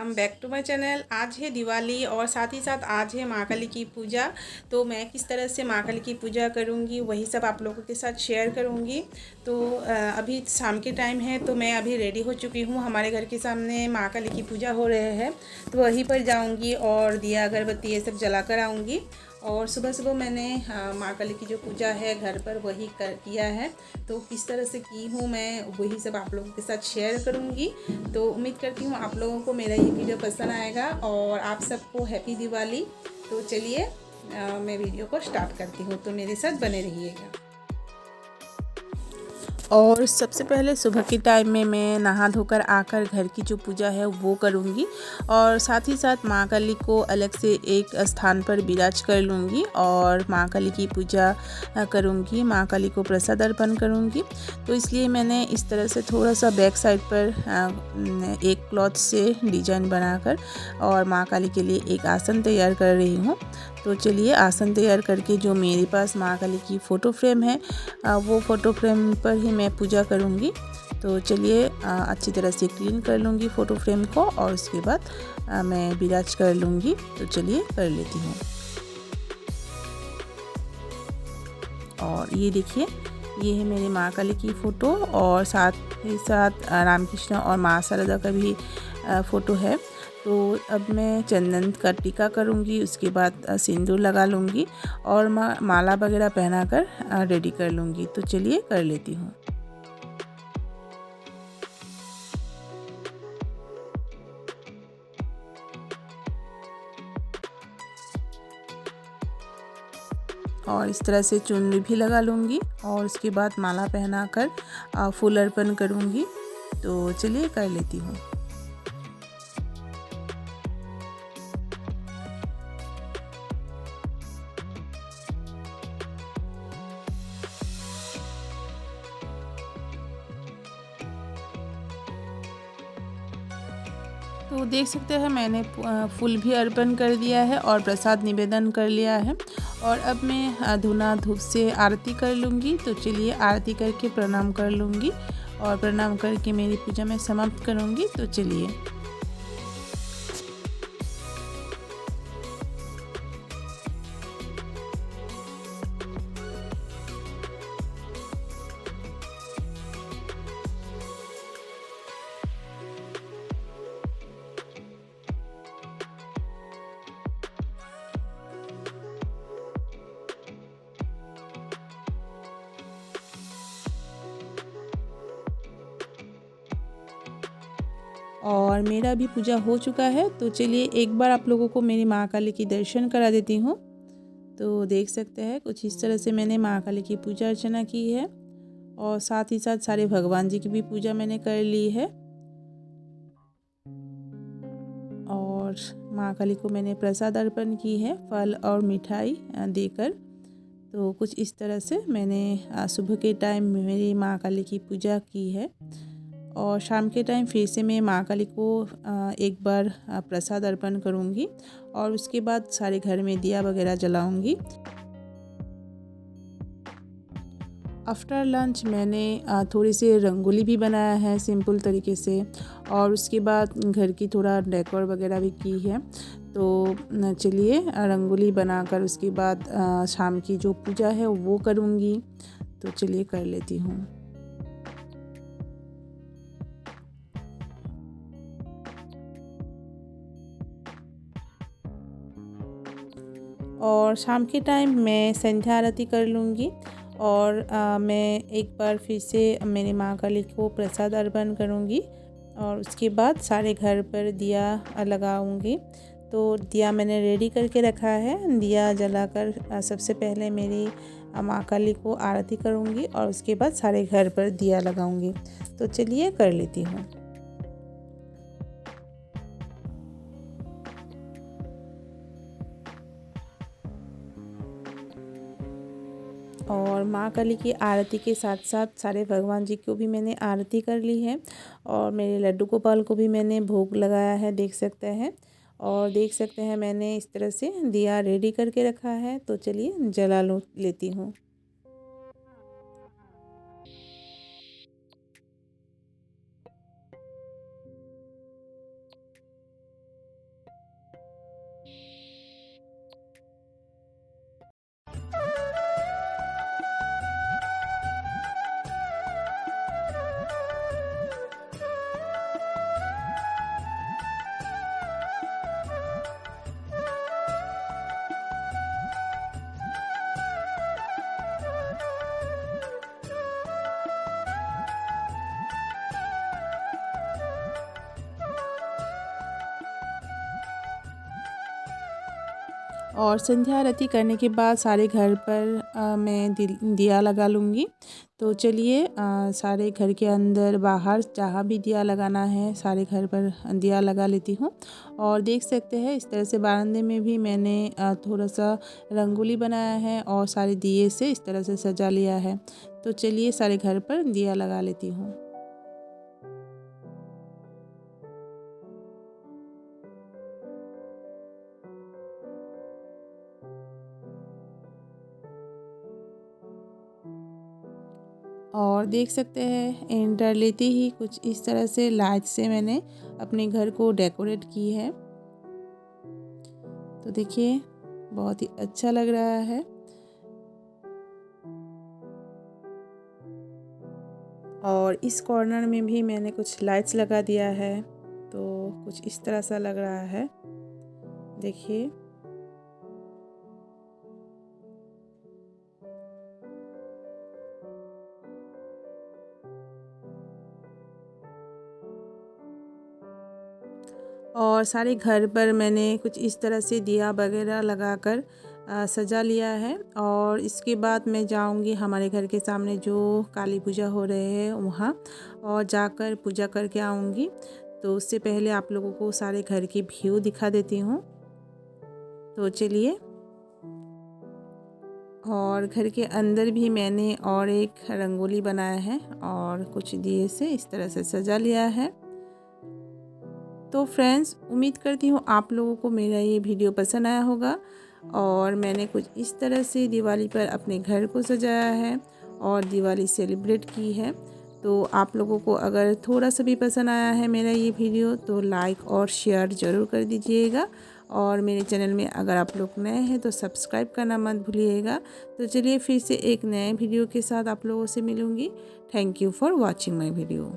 Welcome back to my channel. आज है दिवाली और साथ ही साथ आज है माँ काली की पूजा। तो मैं किस तरह से माँ काली की पूजा करूँगी वही सब आप लोगों के साथ शेयर करूँगी। तो अभी शाम के टाइम है तो मैं अभी रेडी हो चुकी हूँ। हमारे घर के सामने माँ काली की पूजा हो रहे हैं तो वहीं पर जाऊँगी और दिया अगरबत्ती ये सब जला कर आऊँगी। और सुबह सुबह मैंने माँ काली की जो पूजा है घर पर वही किया है। तो किस तरह से की हूँ मैं वही सब आप लोगों के साथ शेयर करूँगी। तो उम्मीद करती हूँ आप लोगों को मेरा ये वीडियो पसंद आएगा और आप सबको हैप्पी दिवाली। तो चलिए मैं वीडियो को स्टार्ट करती हूँ, तो मेरे साथ बने रहिएगा। और सबसे पहले सुबह के टाइम में मैं नहा धोकर आकर घर की जो पूजा है वो करूँगी और साथ ही साथ माँ काली को अलग से एक स्थान पर विराज कर लूँगी और माँ काली की पूजा करूँगी, माँ काली को प्रसाद अर्पण करूँगी। तो इसलिए मैंने इस तरह से थोड़ा सा बैक साइड पर एक क्लॉथ से डिजाइन बनाकर और माँ काली के लिए एक आसन तैयार कर रही हूँ। तो चलिए आसन तैयार करके जो मेरे पास माँ काली की फ़ोटो फ्रेम है वो फ़ोटो फ्रेम पर ही मैं पूजा करूँगी। तो चलिए अच्छी तरह से क्लीन कर लूँगी फ़ोटो फ्रेम को और उसके बाद मैं विराज कर लूँगी। तो चलिए कर लेती हूँ। और ये देखिए ये है मेरी माँ काली की फ़ोटो और साथ ही साथ राम कृष्ण और माँ शारदा का भी फ़ोटो है। तो अब मैं चंदन का टीका करूँगी, उसके बाद सिंदूर लगा लूँगी और माला वगैरह पहनाकर रेडी कर लूँगी। तो चलिए कर लेती हूँ। और इस तरह से चुनरी भी लगा लूँगी और उसके बाद माला पहनाकर फूल अर्पण करूँगी। तो चलिए कर लेती हूँ। तो देख सकते हैं मैंने फूल भी अर्पण कर दिया है और प्रसाद निवेदन कर लिया है। और अब मैं धूना धूप से आरती कर लूँगी। तो चलिए आरती करके प्रणाम कर लूँगी और प्रणाम करके मेरी पूजा मैं समाप्त करूँगी। तो चलिए। और मेरा भी पूजा हो चुका है। तो चलिए एक बार आप लोगों को मेरी माँ काली की दर्शन करा देती हूँ। तो देख सकते हैं कुछ इस तरह से मैंने माँ काली की पूजा अर्चना की है और साथ ही साथ सारे भगवान जी की भी पूजा मैंने कर ली है। और माँ काली को मैंने प्रसाद अर्पण की है फल और मिठाई देकर। तो कुछ इस तरह से मैंने सुबह के टाइम मेरी माँ काली की पूजा की है। और शाम के टाइम फिर से मैं माँ काली को एक बार प्रसाद अर्पण करूँगी और उसके बाद सारे घर में दिया वगैरह जलाऊँगी। आफ्टर लंच मैंने थोड़ी सी रंगोली भी बनाया है सिंपल तरीके से और उसके बाद घर की थोड़ा डेकोर वगैरह भी की है। तो चलिए रंगोली बनाकर उसके बाद शाम की जो पूजा है वो करूँगी। तो चलिए कर लेती हूँ। और शाम के टाइम मैं संध्या आरती कर लूँगी और मैं एक बार फिर से मेरी माँ काली को प्रसाद अर्पण करूँगी और उसके बाद सारे घर पर दिया लगाऊँगी। तो दिया मैंने रेडी करके रखा है। दिया जलाकर सबसे पहले मेरी माँ काली को आरती करूँगी और उसके बाद सारे घर पर दिया लगाऊँगी। तो चलिए कर लेती हूँ। और माँ काली की आरती के साथ साथ सारे भगवान जी को भी मैंने आरती कर ली है और मेरे लड्डू गोपाल को भी मैंने भोग लगाया है, देख सकते हैं। और देख सकते हैं मैंने इस तरह से दिया रेडी करके रखा है। तो चलिए जला लेती हूँ। और संध्या आरती करने के बाद सारे घर पर मैं दिया लगा लूँगी। तो चलिए सारे घर के अंदर बाहर जहाँ भी दिया लगाना है सारे घर पर दिया लगा लेती हूँ। और देख सकते हैं इस तरह से बरामदे में भी मैंने थोड़ा सा रंगोली बनाया है और सारे दिए से इस तरह से सजा लिया है। तो चलिए सारे घर पर दिया लगा लेती हूँ। और देख सकते हैं एंटर लेते ही कुछ इस तरह से लाइट से मैंने अपने घर को डेकोरेट की है। तो देखिए बहुत ही अच्छा लग रहा है। और इस कॉर्नर में भी मैंने कुछ लाइट्स लगा दिया है। तो कुछ इस तरह सा लग रहा है, देखिए। और सारे घर पर मैंने कुछ इस तरह से दिया वगैरह लगाकर सजा लिया है। और इसके बाद मैं जाऊंगी हमारे घर के सामने जो काली पूजा हो रहे हैं वहाँ, और जाकर पूजा करके आऊंगी। तो उससे पहले आप लोगों को सारे घर की व्यू दिखा देती हूँ। तो चलिए। और घर के अंदर भी मैंने और एक रंगोली बनाया है और कुछ दिए से इस तरह से सजा लिया है। तो फ्रेंड्स, उम्मीद करती हूँ आप लोगों को मेरा ये वीडियो पसंद आया होगा। और मैंने कुछ इस तरह से दिवाली पर अपने घर को सजाया है और दिवाली सेलिब्रेट की है। तो आप लोगों को अगर थोड़ा सा भी पसंद आया है मेरा ये वीडियो तो लाइक और शेयर ज़रूर कर दीजिएगा। और मेरे चैनल में अगर आप लोग नए हैं तो सब्सक्राइब करना मत भूलिएगा। तो चलिए फिर से एक नए वीडियो के साथ आप लोगों से मिलूँगी। Thank you for watching my video.